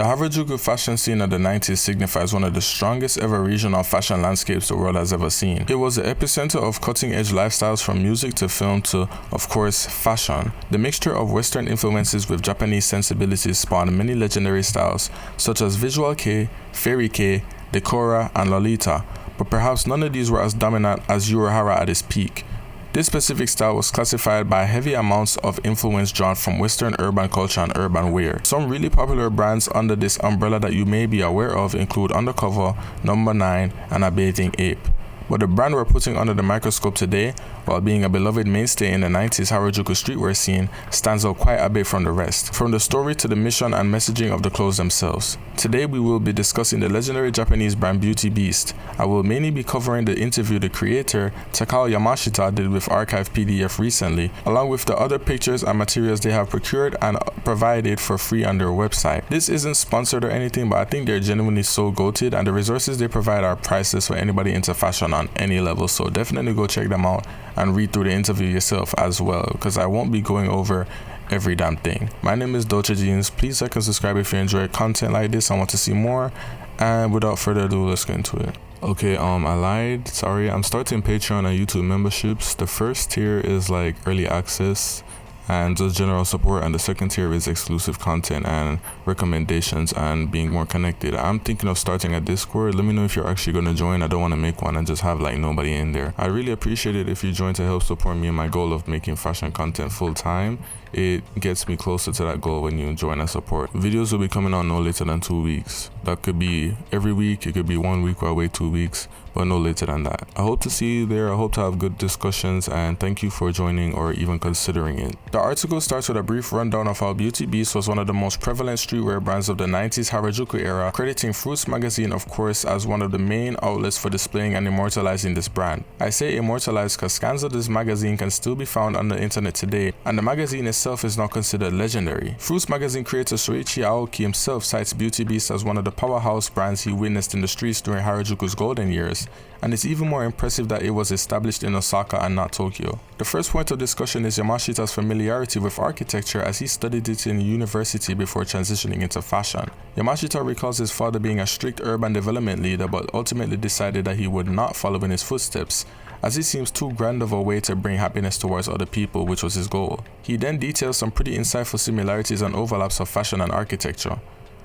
The Harajuku fashion scene of the 90s signifies one of the strongest ever regional fashion landscapes the world has ever seen. It was the epicenter of cutting-edge lifestyles from music to film to, of course, fashion. The mixture of Western influences with Japanese sensibilities spawned many legendary styles, such as Visual Kei, Fairy Kei, Decora, and Lolita, but perhaps none of these were as dominant as Urahara at its peak. This specific style was classified by heavy amounts of influence drawn from Western urban culture and urban wear. Some really popular brands under this umbrella that you may be aware of include Undercover, Number 9, and A Bathing Ape. But the brand we're putting under the microscope today, while being a beloved mainstay in the 90s Harajuku streetwear scene, stands out quite a bit from the rest, from the story to the mission and messaging of the clothes themselves. Today we will be discussing the legendary Japanese brand Beauty Beast. I will mainly be covering the interview the creator, Takao Yamashita, did with Archive PDF recently, along with the other pictures and materials they have procured and provided for free on their website. This isn't sponsored or anything, but I think they're genuinely so goated, and the resources they provide are priceless for anybody into fashion on any level, so definitely go check them out and read through the interview yourself as well, because I won't be going over every damn thing. My name is Dolce Jeans. Please like and subscribe if you enjoy content like this and want to see more, and without further ado, let's get into it. Okay, I lied, sorry. I'm starting Patreon and YouTube memberships. The first tier is like early access and just general support, and the second tier is exclusive content and recommendations and being more connected. I'm thinking of starting a Discord. Let me know if you're actually going to join. I don't want to make one and just have like nobody in there. I really appreciate it if you join to help support me in my goal of making fashion content full time. It gets me closer to that goal when you join and support. Videos will be coming out no later than 2 weeks. That could be every week, it could be 1 week or I wait 2 weeks, but no later than that. I hope to see you there. I hope to have good discussions, and thank you for joining or even considering it. The article starts with a brief rundown of how Beauty Beast was one of the most prevalent streetwear brands of the 90s Harajuku era, crediting Fruits magazine, of course, as one of the main outlets for displaying and immortalizing this brand. I say immortalized because scans of this magazine can still be found on the internet today, and the magazine itself is not considered legendary. Fruits magazine creator Soichi Aoki himself cites Beauty Beast as one of the powerhouse brands he witnessed in the streets during Harajuku's golden years, and it's even more impressive that it was established in Osaka and not Tokyo. The first point of discussion is Yamashita's familiarity with architecture, as he studied it in university before transitioning into fashion. Yamashita recalls his father being a strict urban development leader, but ultimately decided that he would not follow in his footsteps, as it seems too grand of a way to bring happiness towards other people, which was his goal. He then details some pretty insightful similarities and overlaps of fashion and architecture.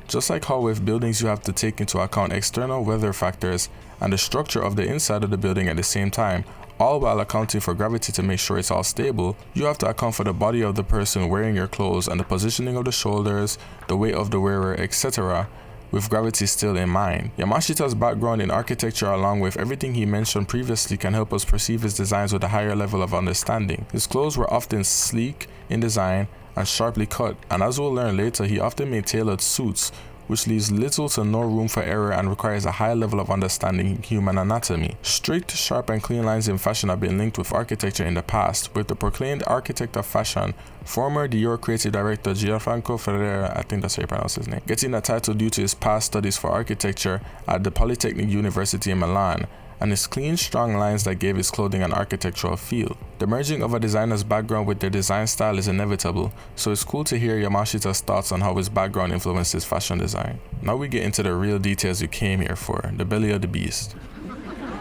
Just like how with buildings you have to take into account external weather factors and the structure of the inside of the building at the same time, all while accounting for gravity to make sure it's all stable, you have to account for the body of the person wearing your clothes and the positioning of the shoulders, the weight of the wearer, etc., with gravity still in mind. Yamashita's background in architecture, along with everything he mentioned previously, can help us perceive his designs with a higher level of understanding. His clothes were often sleek in design and sharply cut, and as we'll learn later, he often made tailored suits, which leaves little to no room for error and requires a high level of understanding human anatomy. Strict, sharp, and clean lines in fashion have been linked with architecture in the past, with the proclaimed architect of fashion, former Dior creative director Gianfranco Ferrera, I think that's how you pronounce his name, getting that title due to his past studies for architecture at the Polytechnic University in Milan, and his clean, strong lines that gave his clothing an architectural feel. The merging of a designer's background with their design style is inevitable, so it's cool to hear Yamashita's thoughts on how his background influences fashion design. Now we get into the real details you came here for, the belly of the beast.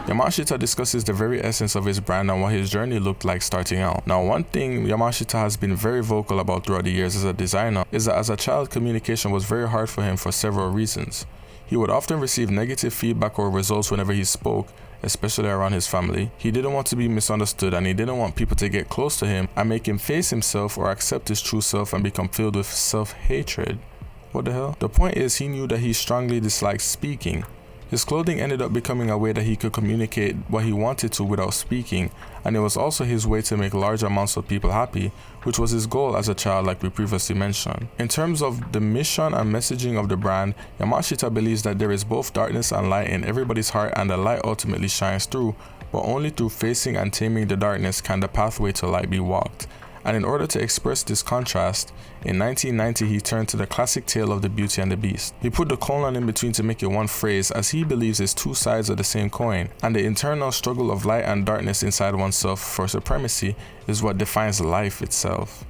Yamashita discusses the very essence of his brand and what his journey looked like starting out. Now, one thing Yamashita has been very vocal about throughout the years as a designer is that as a child, communication was very hard for him for several reasons. He would often receive negative feedback or results whenever he spoke, especially around his family. He didn't want to be misunderstood, and he didn't want people to get close to him and make him face himself or accept his true self and become filled with self-hatred. What the hell? The point is, he knew that he strongly disliked speaking. His clothing ended up becoming a way that he could communicate what he wanted to without speaking, and it was also his way to make large amounts of people happy, which was his goal as a child, like we previously mentioned. In terms of the mission and messaging of the brand, Yamashita believes that there is both darkness and light in everybody's heart, and the light ultimately shines through, but only through facing and taming the darkness can the pathway to light be walked. And in order to express this contrast, in 1990 he turned to the classic tale of the Beauty and the Beast. He put the colon in between to make it one phrase, as he believes it's two sides of the same coin, and the internal struggle of light and darkness inside oneself for supremacy is what defines life itself.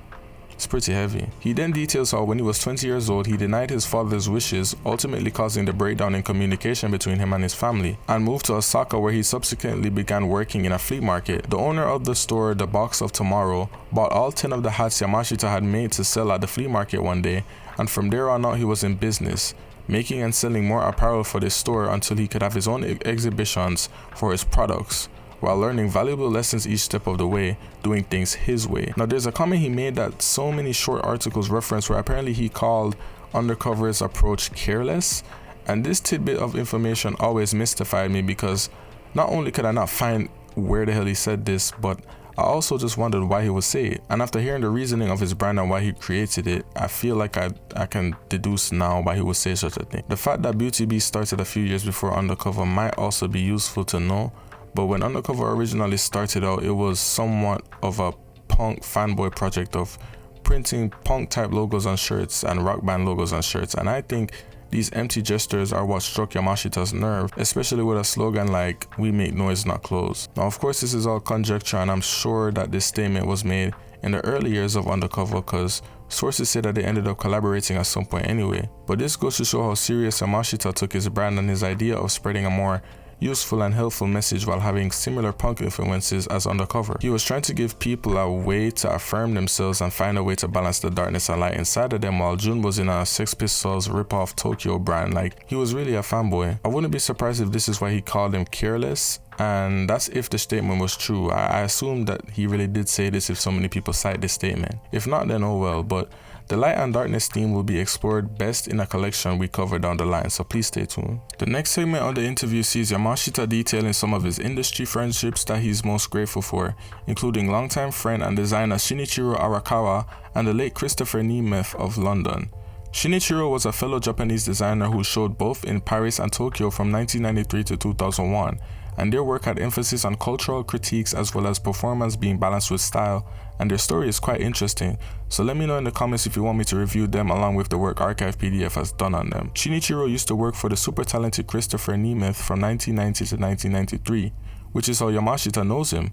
It's pretty heavy. He then details how when he was 20 years old, he denied his father's wishes, ultimately causing the breakdown in communication between him and his family, and moved to Osaka, where he subsequently began working in a flea market. The owner of the store, The Box of Tomorrow, bought all 10 of the hats Yamashita had made to sell at the flea market one day, and from there on out he was in business, making and selling more apparel for this store until he could have his own exhibitions for his products, while learning valuable lessons each step of the way, doing things his way. Now there's a comment he made that so many short articles reference, where apparently he called Undercover's approach careless, and this tidbit of information always mystified me, because not only could I not find where the hell he said this, but I also just wondered why he would say it. And after hearing the reasoning of his brand and why he created it, I feel like I can deduce now why he would say such a thing. The fact that Beauty Beast started a few years before Undercover might also be useful to know, but when Undercover originally started out, it was somewhat of a punk fanboy project of printing punk type logos on shirts and rock band logos on shirts, and I think these empty gestures are what struck Yamashita's nerve, especially with a slogan like "We make noise, not clothes." Now of course this is all conjecture, and I'm sure that this statement was made in the early years of Undercover, because sources say that they ended up collaborating at some point anyway. But this goes to show how serious Yamashita took his brand and his idea of spreading a more useful and helpful message while having similar punk influences as Undercover. He was trying to give people a way to affirm themselves and find a way to balance the darkness and light inside of them, while Jun was in a Sex Pistols rip-off Tokyo brand. Like, he was really a fanboy. I wouldn't be surprised if this is why he called him careless, and that's if the statement was true. I assume that he really did say this if so many people cite this statement. If not, then oh well. But the light and darkness theme will be explored best in a collection we cover down the line, so please stay tuned. The next segment of the interview sees Yamashita detailing some of his industry friendships that he's most grateful for, including longtime friend and designer Shinichiro Arakawa and the late Christopher Nemeth of London. Shinichiro was a fellow Japanese designer who showed both in Paris and Tokyo from 1993 to 2001, and their work had emphasis on cultural critiques as well as performance being balanced with style, and their story is quite interesting, so let me know in the comments if you want me to review them along with the work Archive PDF has done on them. Shinichiro used to work for the super talented Christopher Nemeth from 1990 to 1993, which is how Yamashita knows him.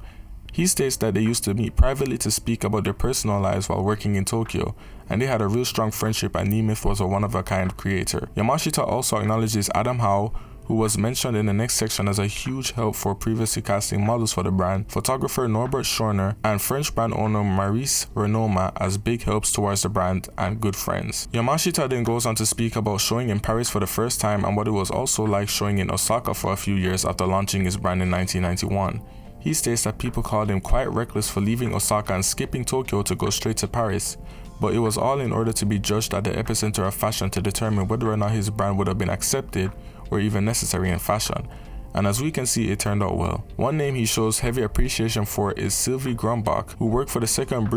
He states that they used to meet privately to speak about their personal lives while working in Tokyo, and they had a real strong friendship, and Nemeth was a one-of-a-kind creator. Yamashita also acknowledges Adam Howe, who was mentioned in the next section as a huge help for previously casting models for the brand, photographer Norbert Schorner, and French brand owner Maurice Renoma as big helps towards the brand and good friends. Yamashita then goes on to speak about showing in Paris for the first time and what it was also like showing in Osaka for a few years after launching his brand in 1991. He states that people called him quite reckless for leaving Osaka and skipping Tokyo to go straight to Paris, but it was all in order to be judged at the epicenter of fashion to determine whether or not his brand would have been accepted or even necessary in fashion. And as we can see, it turned out well. One name he shows heavy appreciation for is Sylvie Grumbach, who worked for the second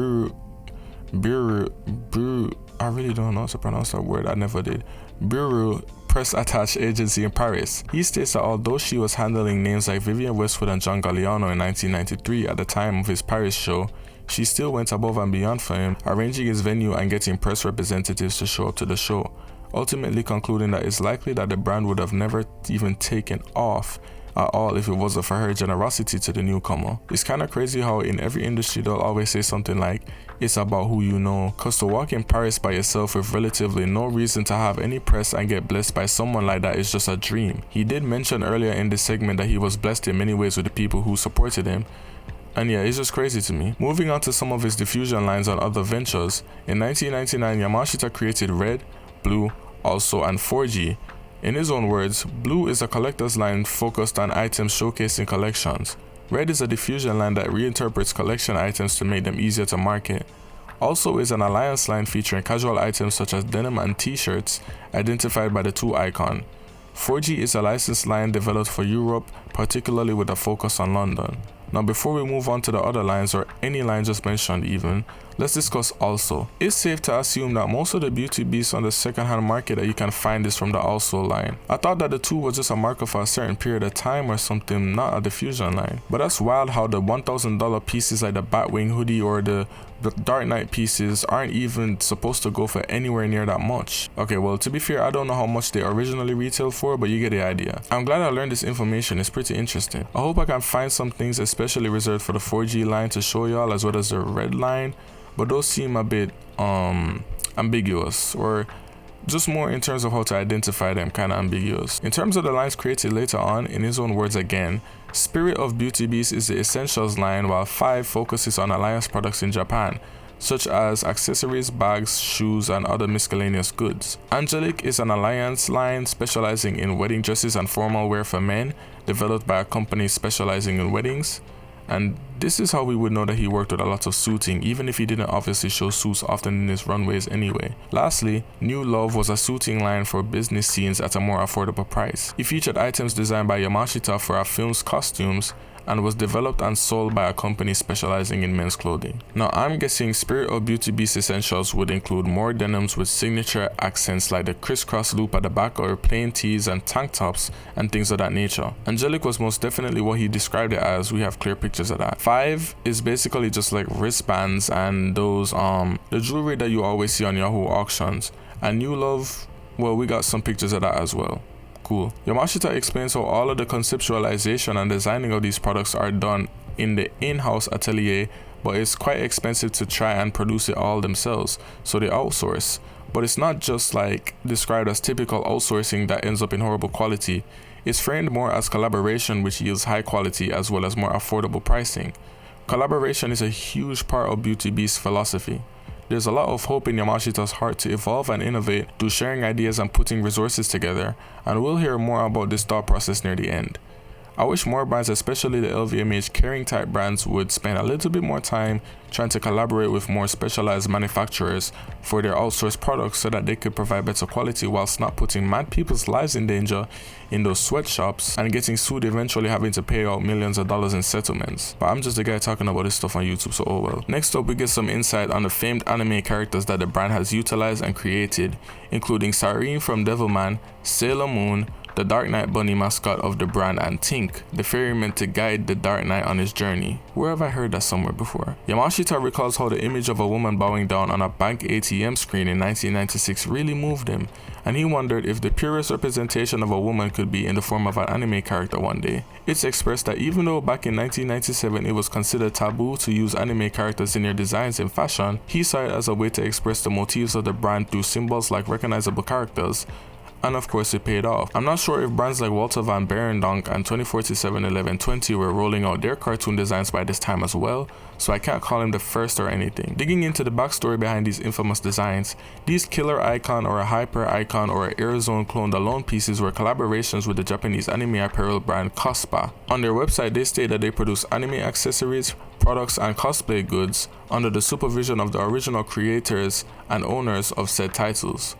I really don't know how to pronounce that word, I never did. Bureau press attached agency in Paris. He states that although she was handling names like Vivienne Westwood and John Galliano in 1993 at the time of his Paris show, she still went above and beyond for him, arranging his venue and getting press representatives to show up to the show, ultimately concluding that it's likely that the brand would have never even taken off at all if it wasn't for her generosity to the newcomer. It's kinda crazy how in every industry they'll always say something like, it's about who you know, cause to walk in Paris by yourself with relatively no reason to have any press and get blessed by someone like that is just a dream. He did mention earlier in this segment that he was blessed in many ways with the people who supported him, and yeah, it's just crazy to me. Moving on to some of his diffusion lines on other ventures, in 1999 Yamashita created Red, Blue, Also and 4G. In his own words, Blue is a collector's line focused on items showcasing collections. Red is a diffusion line that reinterprets collection items to make them easier to market. Also is an alliance line featuring casual items such as denim and t-shirts identified by the two icon. 4G is a licensed line developed for Europe, particularly with a focus on London. Now before we move on to the other lines, or any line just mentioned even, let's discuss Also. It's safe to assume that most of the beauty beasts on the secondhand market that you can find is from the Also line. I thought that the 2 was just a marker for a certain period of time or something, not a diffusion line. But that's wild how the $1,000 pieces like the Batwing hoodie or the Dark Knight pieces aren't even supposed to go for anywhere near that much. Okay, well to be fair, I don't know how much they originally retail for, but you get the idea. I'm glad I learned this information, it's pretty interesting. I hope I can find some things especially reserved for the 4G line to show y'all, as well as the Red line. but those seem a bit ambiguous, or just more in terms of how to identify them, kind of ambiguous. In terms of the lines created later on, in his own words again, Spirit of Beauty Beast is the Essentials line, while 5 focuses on Alliance products in Japan, such as accessories, bags, shoes, and other miscellaneous goods. Angelic is an Alliance line specializing in wedding dresses and formal wear for men, developed by a company specializing in weddings. And this is how we would know that he worked with a lot of suiting, even if he didn't obviously show suits often in his runways anyway. Lastly, New Love was a suiting line for business scenes at a more affordable price. He featured items designed by Yamashita for our film's costumes, and was developed and sold by a company specializing in men's clothing. Now I'm guessing Spirit of Beauty Beast Essentials would include more denims with signature accents like the crisscross loop at the back, or plain tees and tank tops and things of that nature. Angelic was most definitely what he described it as. We have clear pictures of that. 5 is basically just like wristbands and those the jewelry that you always see on Yahoo auctions. And New Love, well, we got some pictures of that as well. Cool. Yamashita explains how all of the conceptualization and designing of these products are done in the in-house atelier, but it's quite expensive to try and produce it all themselves, so they outsource. But it's not just like described as typical outsourcing that ends up in horrible quality. It's framed more as collaboration, which yields high quality as well as more affordable pricing. Collaboration is a huge part of Beauty Beast's philosophy. There's a lot of hope in Yamashita's heart to evolve and innovate through sharing ideas and putting resources together, and we'll hear more about this thought process near the end. I wish more brands, especially the LVMH Kering type brands, would spend a little bit more time trying to collaborate with more specialized manufacturers for their outsourced products so that they could provide better quality whilst not putting mad people's lives in danger in those sweatshops and getting sued, eventually having to pay out millions of dollars in settlements. But I'm just a guy talking about this stuff on YouTube, so oh well. Next up, we get some insight on the famed anime characters that the brand has utilized and created, including Siren from Devilman, Sailor Moon, the Dark Knight bunny mascot of the brand, and Tink, the ferryman to guide the Dark Knight on his journey. Where have I heard that somewhere before? Yamashita recalls how the image of a woman bowing down on a bank ATM screen in 1996 really moved him, and he wondered if the purest representation of a woman could be in the form of an anime character one day. It's expressed that even though back in 1997 it was considered taboo to use anime characters in their designs in fashion, he saw it as a way to express the motifs of the brand through symbols like recognizable characters. And of course it paid off. I'm not sure if brands like Walter van Beirendonck and 24/7/1120 were rolling out their cartoon designs by this time as well, so I can't call him the first or anything. Digging into the backstory behind these infamous designs, these Killer Icon or a Hyper Icon or a Airzone cloned alone pieces were collaborations with the Japanese anime apparel brand Cospa. On their website they state that they produce anime accessories, products, and cosplay goods under the supervision of the original creators and owners of said titles.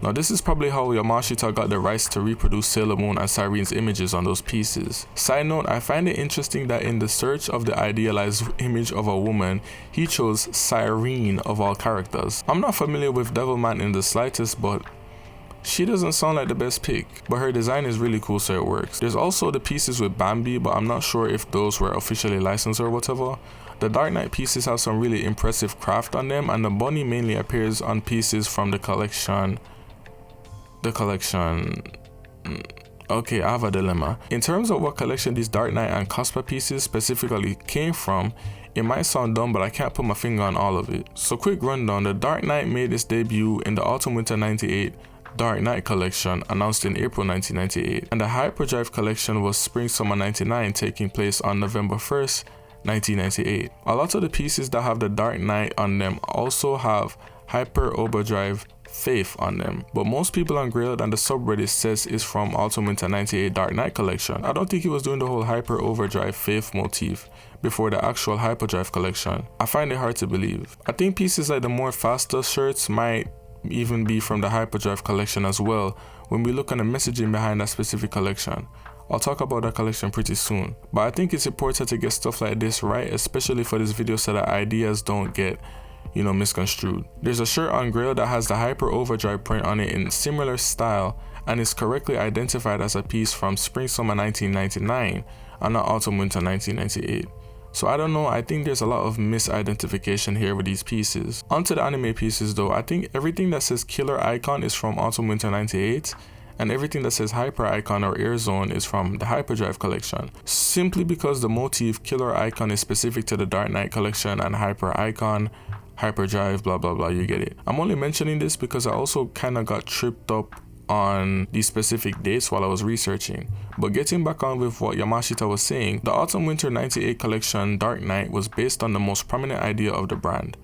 Now this is probably how Yamashita got the rights to reproduce Sailor Moon and Siren's images on those pieces. Side note, I find it interesting that in the search of the idealized image of a woman, he chose Siren of all characters. I'm not familiar with Devilman in the slightest, but she doesn't sound like the best pick, but her design is really cool, so it works. There's also the pieces with Bambi, but I'm not sure if those were officially licensed or whatever. The Dark Knight pieces have some really impressive craft on them, and the bunny mainly appears on pieces from the collection. Okay, I have a dilemma. In terms of what collection these Dark Knight and Cospa pieces specifically came from, it might sound dumb, but I can't put my finger on all of it. So quick rundown, the Dark Knight made its debut in the Autumn-Winter 98 Dark Knight collection announced in April 1998, and the Hyperdrive collection was Spring-Summer 99 taking place on November 1st, 1998. A lot of the pieces that have the Dark Knight on them also have Hyperdrive Faith on them, but most people on Grailed and the subreddit says it's from Autumn-Winter 98 Dark Knight collection. I don't think he was doing the whole Hyperdrive Faith motif before the actual Hyperdrive collection. I find it hard to believe. I think pieces like the more faster shirts might even be from the Hyperdrive collection as well when we look at the messaging behind that specific collection. I'll talk about that collection pretty soon, but I think it's important to get stuff like this right, especially for this video so that ideas don't get misconstrued. There's a shirt on Grail that has the Hyperdrive print on it in similar style and is correctly identified as a piece from Spring-Summer 1999 and not Autumn-Winter 1998. So I don't know, I think there's a lot of misidentification here with these pieces. Onto the anime pieces though, I think everything that says Killer Icon is from Autumn-Winter 98, and everything that says Hyper Icon or Airzone is from the Hyperdrive collection, simply because the motif Killer Icon is specific to the Dark Knight collection and Hyper Icon Hyperdrive, blah blah blah, you get it. I'm only mentioning this because I also kind of got tripped up on these specific dates while I was researching. But getting back on with what Yamashita was saying, the Autumn-Winter 98 collection Dark Knight was based on the most prominent idea of the brand,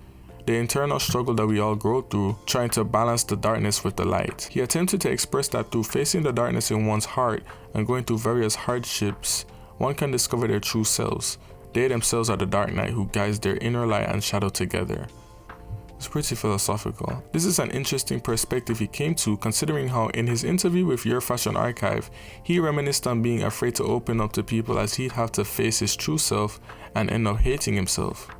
the internal struggle that we all go through trying to balance the darkness with the light. He attempted to express that through facing the darkness in one's heart and going through various hardships, one can discover their true selves. They themselves are the Dark Knight who guides their inner light and shadow together. It's pretty philosophical. This is an interesting perspective he came to, considering how in his interview with Your Fashion Archive, he reminisced on being afraid to open up to people as he'd have to face his true self and end up hating himself.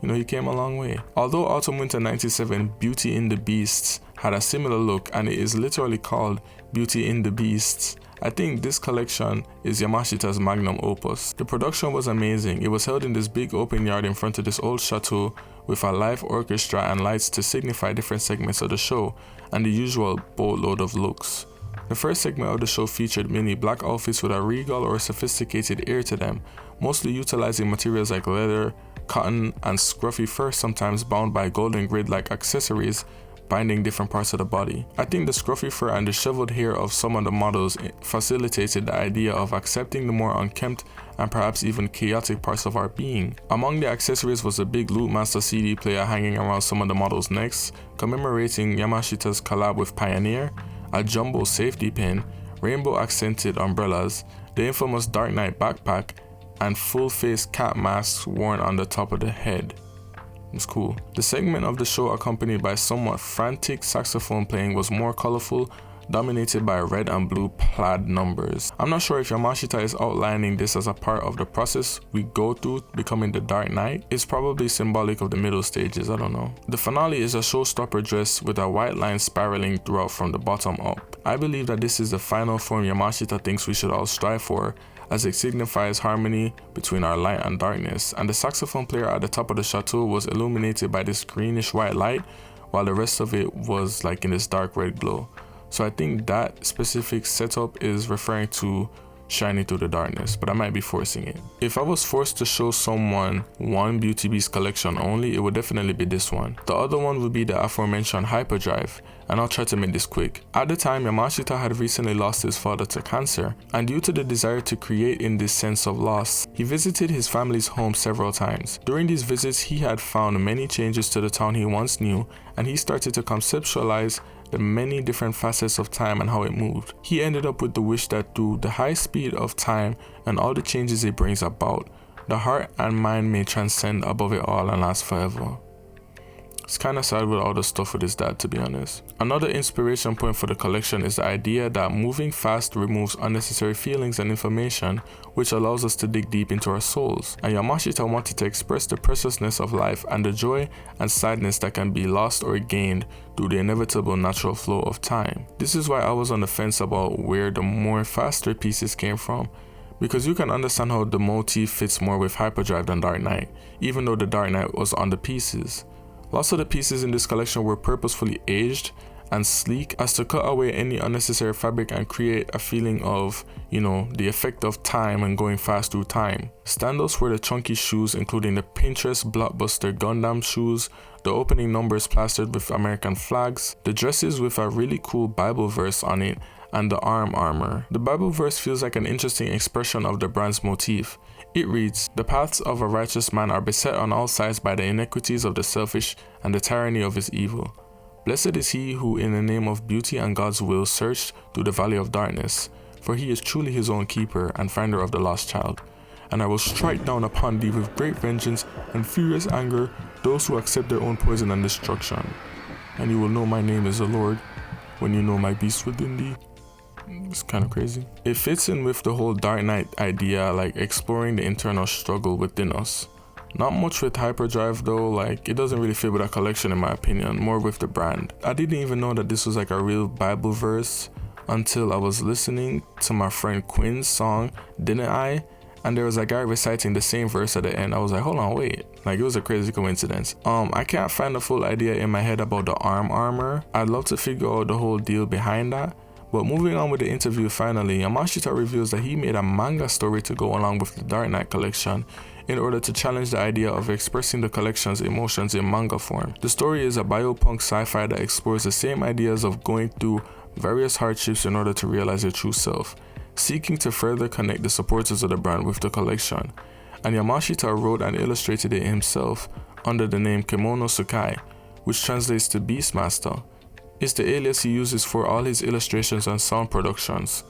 You know, he came a long way. Although Autumn Winter 97 Beauty in the Beasts had a similar look and it is literally called Beauty in the Beasts, I think this collection is Yamashita's magnum opus. The production was amazing. It was held in this big open yard in front of this old chateau with a live orchestra and lights to signify different segments of the show and the usual boatload of looks. The first segment of the show featured many black outfits with a regal or sophisticated air to them, mostly utilizing materials like leather, cotton, and scruffy fur, sometimes bound by golden grid-like accessories binding different parts of the body. I think the scruffy fur and disheveled hair of some of the models facilitated the idea of accepting the more unkempt and perhaps even chaotic parts of our being. Among the accessories was a big Loop Master CD player hanging around some of the models' necks, commemorating Yamashita's collab with Pioneer, a jumbo safety pin, rainbow accented umbrellas, the infamous Dark Knight backpack, and full-face cap masks worn on the top of the head. It's cool. The segment of the show accompanied by somewhat frantic saxophone playing was more colorful, dominated by red and blue plaid numbers. I'm not sure if Yamashita is outlining this as a part of the process we go through becoming the Dark Knight. It's probably symbolic of the middle stages, I don't know. The finale is a showstopper dress with a white line spiraling throughout from the bottom up. I believe that this is the final form Yamashita thinks we should all strive for, as it signifies harmony between our light and darkness, and the saxophone player at the top of the chateau was illuminated by this greenish white light, while the rest of it was like in this dark red glow. So I think that specific setup is referring to shining through the darkness, but I might be forcing it. If I was forced to show someone one Beauty Beast collection only, it would definitely be this one. The other one would be the aforementioned Hyperdrive, and I'll try to make this quick. At the time, Yamashita had recently lost his father to cancer, and due to the desire to create in this sense of loss, he visited his family's home several times. During these visits, he had found many changes to the town he once knew, and he started to conceptualize the many different facets of time and how it moved. He ended up with the wish that through the high speed of time and all the changes it brings about, the heart and mind may transcend above it all and last forever. It's kinda sad with all the stuff with his dad, to be honest. Another inspiration point for the collection is the idea that moving fast removes unnecessary feelings and information, which allows us to dig deep into our souls. And Yamashita wanted to express the preciousness of life and the joy and sadness that can be lost or gained through the inevitable natural flow of time. This is why I was on the fence about where the more faster pieces came from, because you can understand how the motif fits more with Hyperdrive than Dark Knight, even though the Dark Knight was on the pieces. Lots of the pieces in this collection were purposefully aged and sleek as to cut away any unnecessary fabric and create a feeling of, you know, the effect of time and going fast through time. Standouts were the chunky shoes, including the Pinterest blockbuster Gundam shoes, the opening numbers plastered with American flags, the dresses with a really cool Bible verse on it, and the arm armor. The Bible verse feels like an interesting expression of the brand's motif. It reads, "The paths of a righteous man are beset on all sides by the iniquities of the selfish and the tyranny of his evil. Blessed is he who in the name of beauty and God's will searched through the valley of darkness, for he is truly his own keeper and finder of the lost child. And I will strike down upon thee with great vengeance and furious anger those who accept their own poison and destruction. And you will know my name is the Lord when you know my beast within thee." It's kind of crazy. It fits in with the whole Dark Knight idea, like exploring the internal struggle within us. Not much with Hyperdrive though, like it doesn't really fit with a collection in my opinion, more with the brand. I didn't even know that this was like a real Bible verse until I was listening to my friend Quinn's song, Didn't I? And there was a guy reciting the same verse at the end. I was like, hold on, wait. Like it was a crazy coincidence. I can't find the full idea in my head about the arm armor. I'd love to figure out the whole deal behind that. But moving on with the interview, finally, Yamashita reveals that he made a manga story to go along with the Dark Knight collection, in order to challenge the idea of expressing the collection's emotions in manga form. The story is a biopunk sci-fi that explores the same ideas of going through various hardships in order to realize your true self, seeking to further connect the supporters of the brand with the collection. And Yamashita wrote and illustrated it himself under the name Kimono Sukai, which translates to Beastmaster. It's the alias he uses for all his illustrations and sound productions.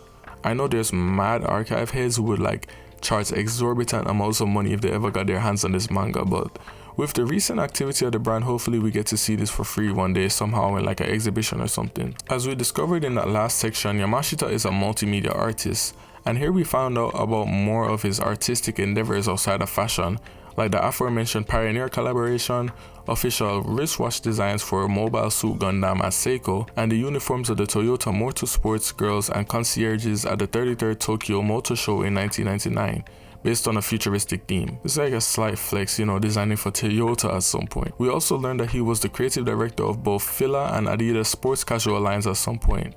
I know there's mad archive heads who would charge exorbitant amounts of money if they ever got their hands on this manga, but with the recent activity of the brand, hopefully we get to see this for free one day somehow in an exhibition or something. As we discovered in that last section, Yamashita is a multimedia artist, and here we found out about more of his artistic endeavors outside of fashion, like the aforementioned Pioneer collaboration, official wristwatch designs for Mobile Suit Gundam at Seiko, and the uniforms of the Toyota Motorsports girls and concierges at the 33rd Tokyo Motor Show in 1999, based on a futuristic theme. It's like a slight flex, designing for Toyota at some point. We also learned that he was the creative director of both Fila and Adidas sports casual lines at some point.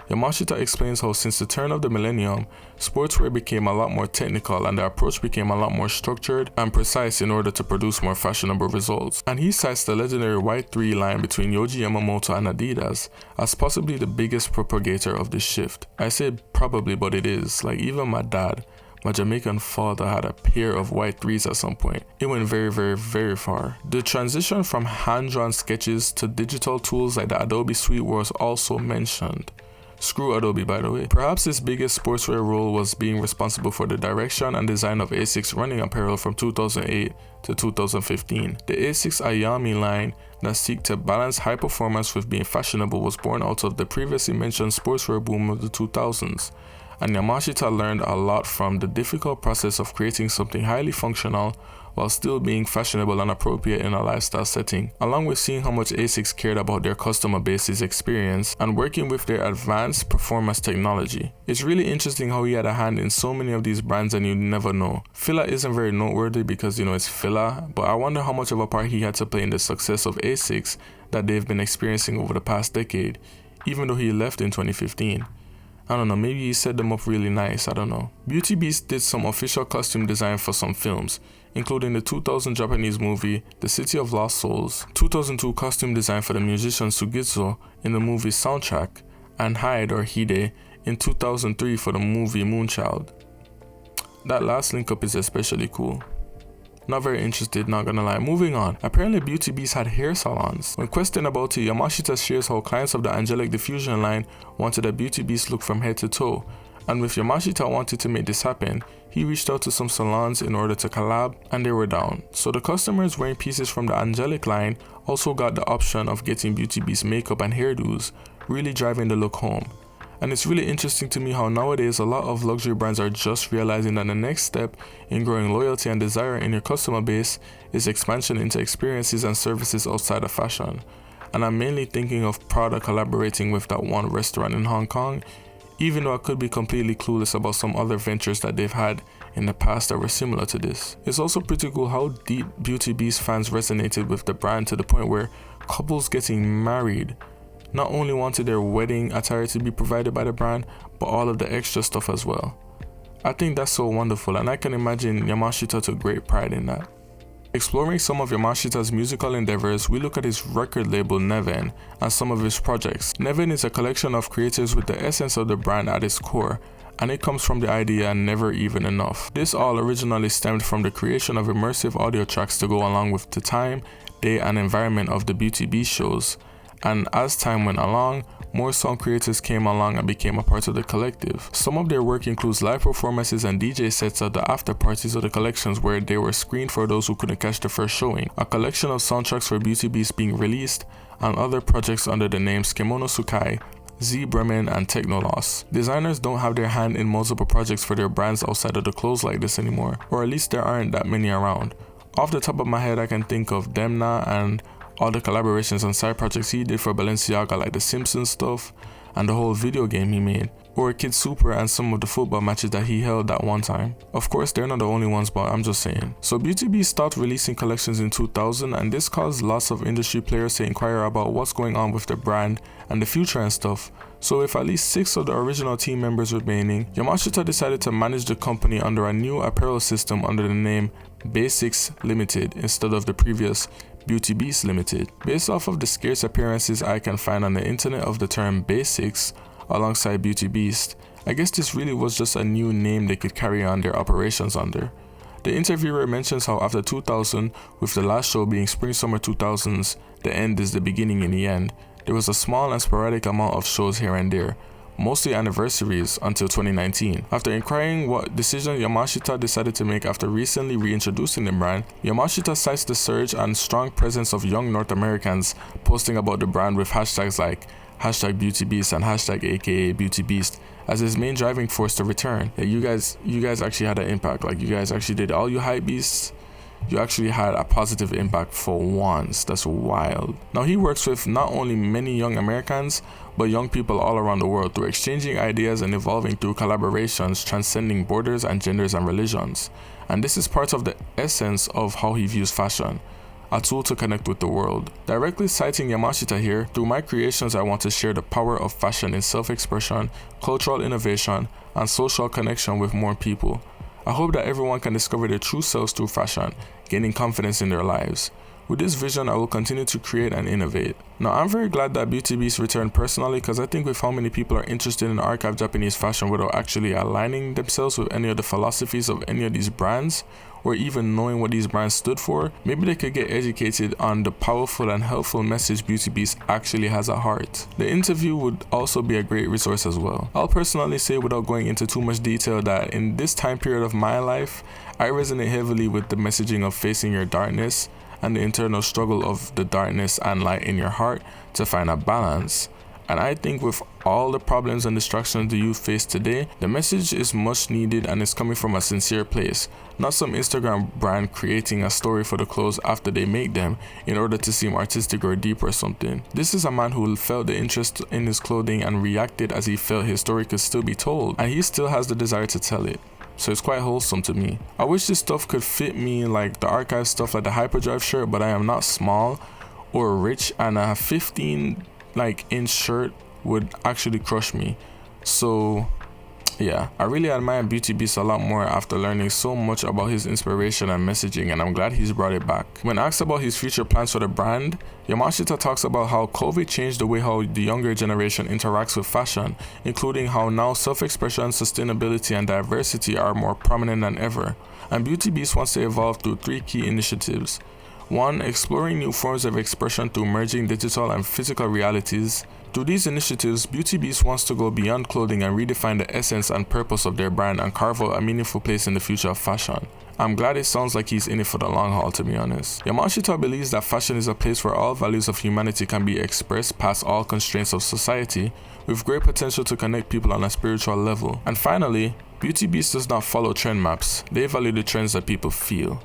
Yamashita explains how since the turn of the millennium, sportswear became a lot more technical and the approach became a lot more structured and precise in order to produce more fashionable results. And he cites the legendary White 3 line between Yohji Yamamoto and Adidas as possibly the biggest propagator of this shift. I say probably, but it is. Even my dad, my Jamaican father, had a pair of White 3s at some point. It went very, very, very far. The transition from hand-drawn sketches to digital tools like the Adobe Suite was also mentioned. Screw Adobe, by the way. Perhaps his biggest sportswear role was being responsible for the direction and design of ASICS running apparel from 2008 to 2015. The ASICS Ayami line that seek to balance high performance with being fashionable was born out of the previously mentioned sportswear boom of the 2000s. And Yamashita learned a lot from the difficult process of creating something highly functional while still being fashionable and appropriate in a lifestyle setting, along with seeing how much ASICS cared about their customer base's experience and working with their advanced performance technology. It's really interesting how he had a hand in so many of these brands and you never know. Fila isn't very noteworthy because it's Fila, but I wonder how much of a part he had to play in the success of ASICS that they've been experiencing over the past decade, even though he left in 2015. I don't know, maybe he set them up really nice, I don't know. Beauty Beast did some official costume design for some films, including the 2000 Japanese movie The City of Lost Souls, 2002 costume design for the musician Sugitsu in the movie Soundtrack, and Hyde or Hide in 2003 for the movie Moonchild. That last link up is especially cool. Not very interested, not gonna lie. Moving on. Apparently Beauty Beast had hair salons. When questioned about it, Yamashita shares how clients of the angelic Diffusion line wanted a Beauty Beast look from head to toe. And with Yamashita wanting to make this happen, he reached out to some salons in order to collab, and they were down. So the customers wearing pieces from the angelic line also got the option of getting Beauty Beast makeup and hairdos, really driving the look home. And it's really interesting to me how nowadays a lot of luxury brands are just realizing that the next step in growing loyalty and desire in your customer base is expansion into experiences and services outside of fashion. And I'm mainly thinking of Prada collaborating with that one restaurant in Hong Kong, even though I could be completely clueless about some other ventures that they've had in the past that were similar to this. It's also pretty cool how deep Beauty Beast fans resonated with the brand to the point where couples getting married not only wanted their wedding attire to be provided by the brand, but all of the extra stuff as well. I think that's so wonderful, and I can imagine Yamashita took great pride in that. Exploring some of Yamashita's musical endeavors, we look at his record label Neven and some of his projects. Neven is a collection of creators with the essence of the brand at its core, and it comes from the idea never even enough. This all originally stemmed from the creation of immersive audio tracks to go along with the time, day, and environment of the Beauty Beast shows. And as time went along, more song creators came along and became a part of the collective. Some of their work includes live performances and DJ sets at the after parties of the collections where they were screened for those who couldn't catch the first showing, a collection of soundtracks for Beauty Beast being released, and other projects under the names Kimono Sukai, Z Bremen, and Technoloss. Designers don't have their hand in multiple projects for their brands outside of the clothes like this anymore, or at least there aren't that many around. Off the top of my head, I can think of Demna and all the collaborations and side projects he did for Balenciaga, like the Simpsons stuff and the whole video game he made, or Kid Super and some of the football matches that he held at one time. Of course, they're not the only ones, but I'm just saying. So Beauty Beast stopped releasing collections in 2000, and this caused lots of industry players to inquire about what's going on with the brand and the future and stuff. So with at least 6 of the original team members remaining, Yamashita decided to manage the company under a new apparel system under the name Basics Limited instead of the previous Beauty Beast Limited. Based off of the scarce appearances I can find on the internet of the term Basics alongside Beauty Beast, I guess this really was just a new name they could carry on their operations under. The interviewer mentions how after 2000, with the last show being Spring-Summer 2000s, the end is the beginning in the end, there was a small and sporadic amount of shows here and there, mostly anniversaries, until 2019. After inquiring what decision Yamashita decided to make after recently reintroducing the brand, Yamashita cites the surge and strong presence of young North Americans posting about the brand with hashtags like #BeautyBeast and #AKA BeautyBeast as his main driving force to return. Yeah, you guys actually had an impact. Like, you guys actually did all you hype beasts. You actually had a positive impact for once. That's wild. Now he works with not only many young Americans, but young people all around the world through exchanging ideas and evolving through collaborations transcending borders and genders and religions. And this is part of the essence of how he views fashion, a tool to connect with the world. Directly citing Yamashita here, through my creations I want to share the power of fashion in self-expression, cultural innovation, and social connection with more people. I hope that everyone can discover their true selves through fashion, gaining confidence in their lives. With this vision, I will continue to create and innovate. Now, I'm very glad that Beauty Beast returned personally, because I think with how many people are interested in archived Japanese fashion without actually aligning themselves with any of the philosophies of any of these brands, or even knowing what these brands stood for, maybe they could get educated on the powerful and helpful message Beauty Beast actually has at heart. The interview would also be a great resource as well. I'll personally say, without going into too much detail, that in this time period of my life, I resonate heavily with the messaging of facing your darkness and the internal struggle of the darkness and light in your heart to find a balance. And I think with all the problems and distractions the youth face today, the message is much needed and is coming from a sincere place, not some Instagram brand creating a story for the clothes after they make them in order to seem artistic or deep or something. This is a man who felt the interest in his clothing and reacted as he felt his story could still be told, and he still has the desire to tell it. So it's quite wholesome to me. I wish this stuff could fit me, like the archive stuff, like the Hyperdrive shirt, but I am not small or rich, and a 15-inch shirt would actually crush me. So yeah, I really admire Beauty Beast a lot more after learning so much about his inspiration and messaging, and I'm glad he's brought it back. When asked about his future plans for the brand, Yamashita talks about how COVID changed the way how the younger generation interacts with fashion, including how now self-expression, sustainability, and diversity are more prominent than ever. And Beauty Beast wants to evolve through 3 key initiatives. 1. Exploring new forms of expression through merging digital and physical realities. Through these initiatives, Beauty Beast wants to go beyond clothing and redefine the essence and purpose of their brand and carve out a meaningful place in the future of fashion. I'm glad it sounds like he's in it for the long haul, to be honest. Yamashita believes that fashion is a place where all values of humanity can be expressed past all constraints of society, with great potential to connect people on a spiritual level. And finally, Beauty Beast does not follow trend maps. They value the trends that people feel.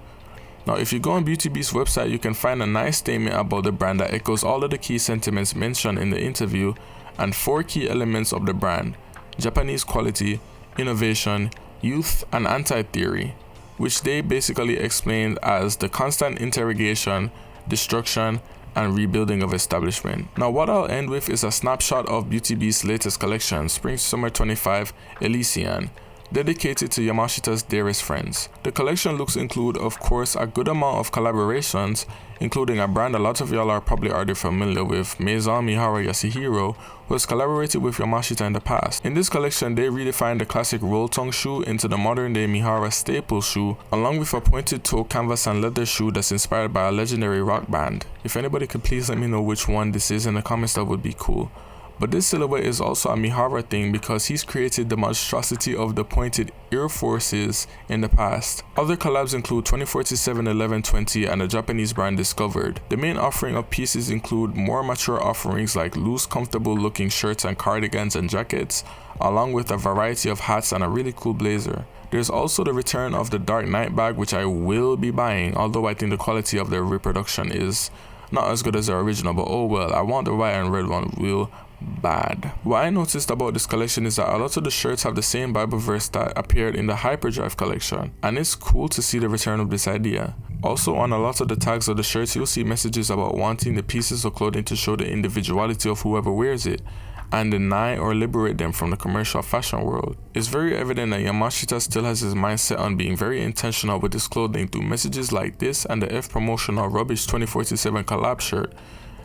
Now, if you go on Beauty Beast's website, you can find a nice statement about the brand that echoes all of the key sentiments mentioned in the interview and 4 key elements of the brand: Japanese quality, innovation, youth, and anti-theory, which they basically explained as the constant interrogation, destruction, and rebuilding of establishment. Now, what I'll end with is a snapshot of Beauty Beast's latest collection, Spring-Summer 25 Elysian, dedicated to Yamashita's dearest friends. The collection looks include, of course, a good amount of collaborations, including a brand a lot of y'all are probably already familiar with, Maison Mihara Yasuhiro, who has collaborated with Yamashita in the past. In this collection, they redefined the classic roll-tongue shoe into the modern-day Mihara staple shoe, along with a pointed-toe canvas and leather shoe that's inspired by a legendary rock band. If anybody could please let me know which one this is in the comments, that would be cool. But this silhouette is also a Mihara thing because he's created the monstrosity of the pointed Air Forces in the past. Other collabs include 2047 1120 and the Japanese brand Discovered. The main offering of pieces include more mature offerings like loose, comfortable looking shirts and cardigans and jackets, along with a variety of hats and a really cool blazer. There's also the return of the Dark Knight bag, which I will be buying, although I think the quality of their reproduction is not as good as the original, but oh well, I want the white and red one, we'll bad. What I noticed about this collection is that a lot of the shirts have the same Bible verse that appeared in the Hyperdrive collection, and it's cool to see the return of this idea. Also, on a lot of the tags of the shirts, you'll see messages about wanting the pieces of clothing to show the individuality of whoever wears it, and deny or liberate them from the commercial fashion world. It's very evident that Yamashita still has his mindset on being very intentional with his clothing through messages like this and the F promotional Rubbish 2047 collab shirt.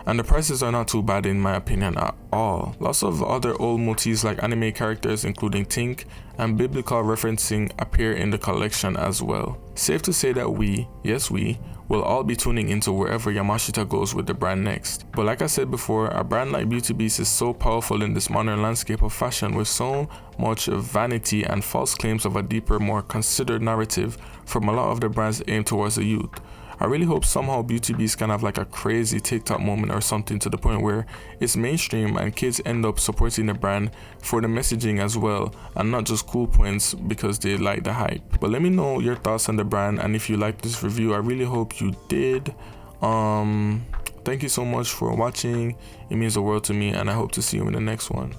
And the prices are not too bad in my opinion at all. Lots of other old motifs like anime characters including Tink and biblical referencing appear in the collection as well. Safe to say that we, yes we, will all be tuning into wherever Yamashita goes with the brand next. But like I said before, a brand like Beauty Beast is so powerful in this modern landscape of fashion with so much vanity and false claims of a deeper, more considered narrative from a lot of the brands aimed towards the youth. I really hope somehow Beauty Beast can have like a crazy TikTok moment or something to the point where it's mainstream and kids end up supporting the brand for the messaging as well and not just cool points because they like the hype. But let me know your thoughts on the brand, and if you liked this review, I really hope you did. Thank you so much for watching. It means the world to me, and I hope to see you in the next one.